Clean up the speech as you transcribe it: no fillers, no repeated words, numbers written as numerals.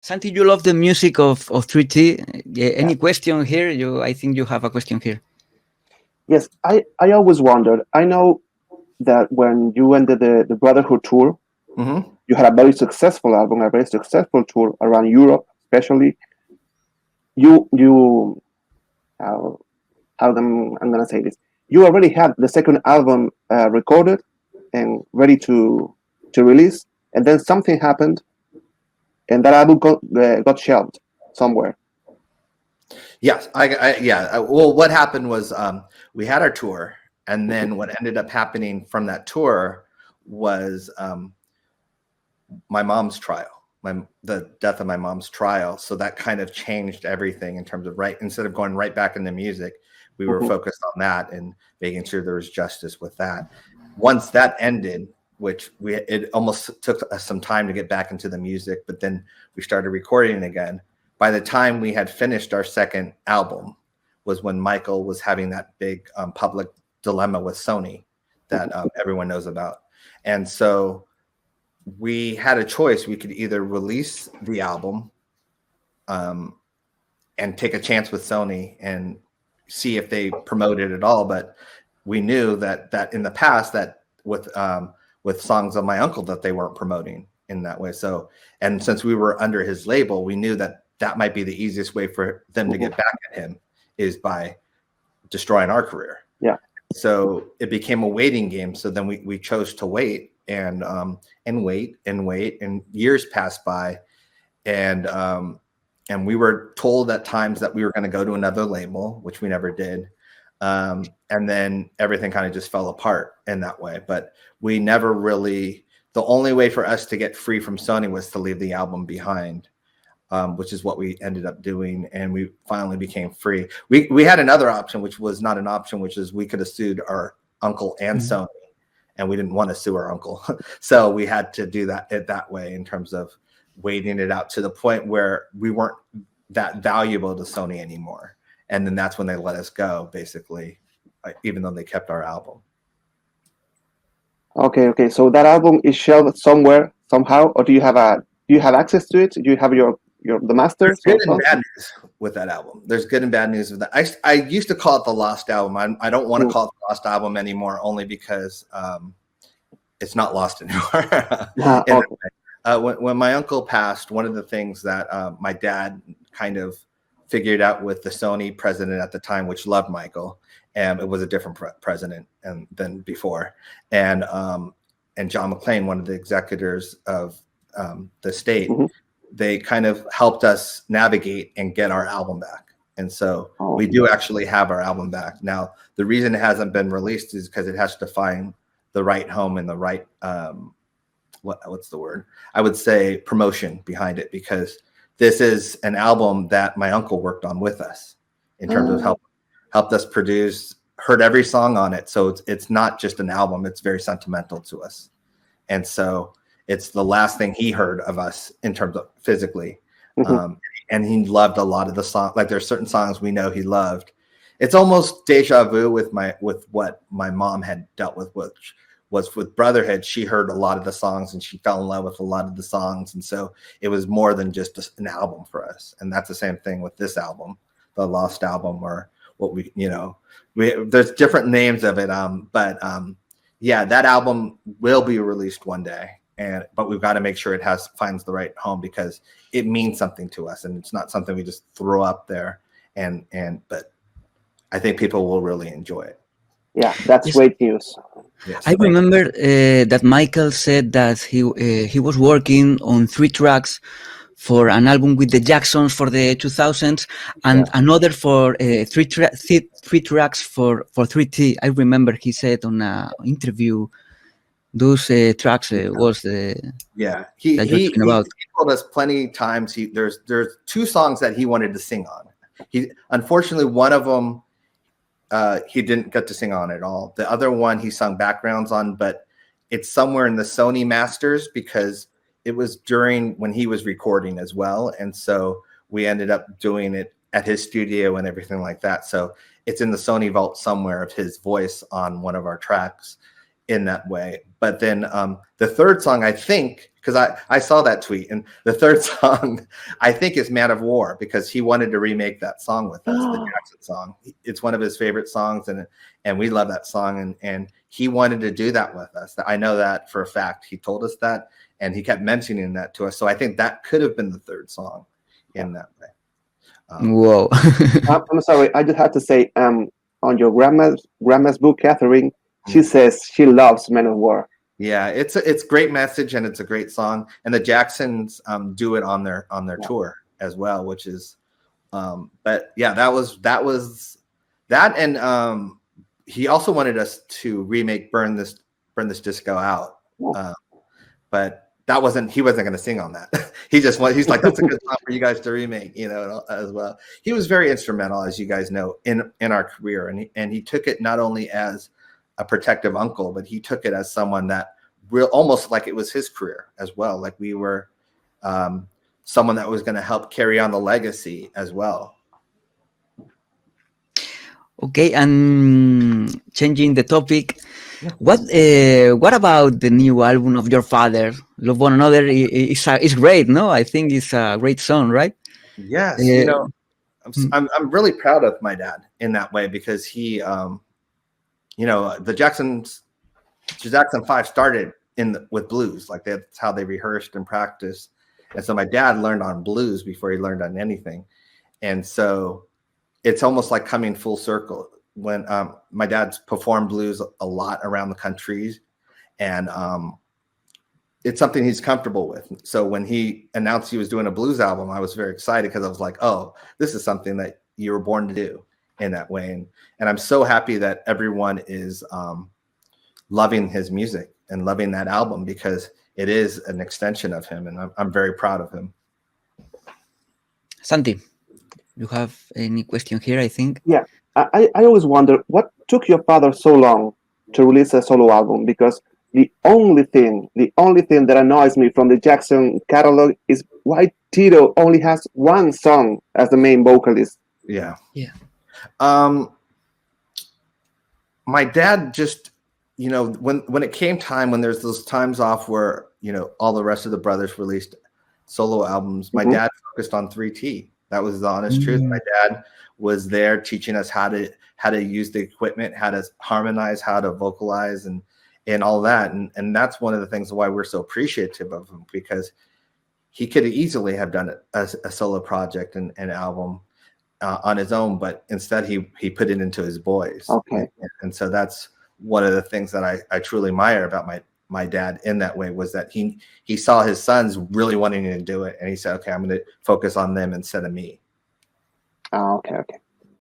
Santi, you love the music of 3T. Any Yeah. question here? I think you have a question here. Yes, I always wondered. I know that when you ended the Brotherhood tour, you had a very successful album, a very successful tour around Europe, especially. You how I'm gonna say this. You already had the second album recorded and ready to release, and then something happened, and that album got shelved somewhere. Yes, well, what happened was we had our tour, and then what ended up happening from that tour was my mom's trial, the death of my mom's trial. So that kind of changed everything in terms of instead of going right back into music, we were focused on that and making sure there was justice with that. Once that ended, which it almost took us some time to get back into the music, but then we started recording again. By the time we had finished our second album was when Michael was having that big public dilemma with Sony that everyone knows about. And so we had a choice. We could either release the album and take a chance with Sony and see if they promote it at all. But we knew that in the past that with songs of my uncle that they weren't promoting in that way. So, and since we were under his label, we knew that might be the easiest way for them to get back at him is by destroying our career. Yeah. So it became a waiting game. So then we chose to wait and wait, and years passed by, and we were told at times that we were going to go to another label, which we never did. And then everything kind of just fell apart in that way. But we never really, the only way for us to get free from Sony was to leave the album behind. Which is what we ended up doing, and we finally became free. We had another option, which was not an option, which is we could have sued our uncle and Sony, and we didn't want to sue our uncle, so we had to do that way in terms of waiting it out to the point where we weren't that valuable to Sony anymore, and then that's when they let us go, basically, even though they kept our album. Okay. So that album is shelved somewhere somehow, or do you have access to it? Do you have the master? There's good and bad news with that album. There's good and bad news with that. I used to call it the lost album. I don't want to call it the lost album anymore, only because it's not lost anymore. When my uncle passed, one of the things that my dad kind of figured out with the Sony president at the time, which loved Michael, and it was a different president than before, and John McClane, one of the executors of the state. They kind of helped us navigate and get our album back. And so we do actually have our album back. Now, the reason it hasn't been released is because it has to find the right home and the right, what's the word? I would say promotion behind it, because this is an album that my uncle worked on with us in terms of helped us produce, heard every song on it. So it's not just an album, it's very sentimental to us. And so it's the last thing he heard of us in terms of physically. And he loved a lot of the songs. Like there's certain songs we know he loved. It's almost deja vu with what my mom had dealt with, which was with Brotherhood. She heard a lot of the songs and she fell in love with a lot of the songs. And so it was more than just an album for us. And that's the same thing with this album, the Lost Album, or what there's different names of it. Yeah, that album will be released one day. But we've got to make sure it finds the right home, because it means something to us, and it's not something we just throw up there. But I think people will really enjoy it. Yeah, that's great news. Yes, I remember that Michael said that he was working on 3 tracks for an album with the Jacksons for the 2000s, and another for 3 tracks for 3T. I remember he said on an interview. Those tracks was the he told us plenty of times there's 2 songs that he wanted to sing on. Unfortunately one of them he didn't get to sing on at all. The other one he sung backgrounds on, but it's somewhere in the Sony masters, because it was during when he was recording as well, and so we ended up doing it at his studio and everything like that. So it's in the Sony vault somewhere of his voice on one of our tracks. in that way. But then the third song, I think, because I saw that tweet, and the third song, I think, is Man of War, because he wanted to remake that song with us, the Jackson song. It's one of his favorite songs, and we love that song, and he wanted to do that with us. I know that for a fact. He told us that, and he kept mentioning that to us. So I think that could have been the third song in that way. Whoa. I'm sorry, I just have to say, on your grandma's book, Catherine, she says she loves Men of War. Yeah, it's great message, and it's a great song. And the Jacksons do it on their tour as well, which is but yeah, that was that. And he also wanted us to remake Burn This Disco Out. But he wasn't going to sing on that. He's like, that's a good song for you guys to remake, as well. He was very instrumental, as you guys know, in our career. And he took it not only as a protective uncle, but he took it as someone that almost like it was his career as well. Like we were someone that was going to help carry on the legacy as well. Okay, and changing the topic, what about the new album of your father, Love One Another? It's great, no? I think it's a great song, right? Yes, I'm really proud of my dad in that way, because he, the Jackson 5 started with blues. Like that's how they rehearsed and practiced. And so my dad learned on blues before he learned on anything. And so it's almost like coming full circle when my dad's performed blues a lot around the country, and it's something he's comfortable with. So when he announced he was doing a blues album, I was very excited, because I was like, oh, this is something that you were born to do in that way. And I'm so happy that everyone is loving his music and loving that album, because it is an extension of him, and I'm very proud of him. Santi, you have any question here, I think? Yeah, I always wonder what took your father so long to release a solo album, because the only thing that annoys me from the Jackson catalog is why Tito only has one song as the main vocalist. Yeah. Yeah. My dad just, when it came time, when there's those times off where, all the rest of the brothers released solo albums, my dad focused on 3T. That was the honest truth. My dad was there teaching us how to use the equipment, how to harmonize, how to vocalize, and all that. And that's one of the things why we're so appreciative of him, because he could easily have done a solo project and an album on his own, but instead he put it into his boys. Okay. And so that's one of the things that I truly admire about my dad in that way, was that he saw his sons really wanting to do it, and he said, okay, I'm going to focus on them instead of me. Oh, okay.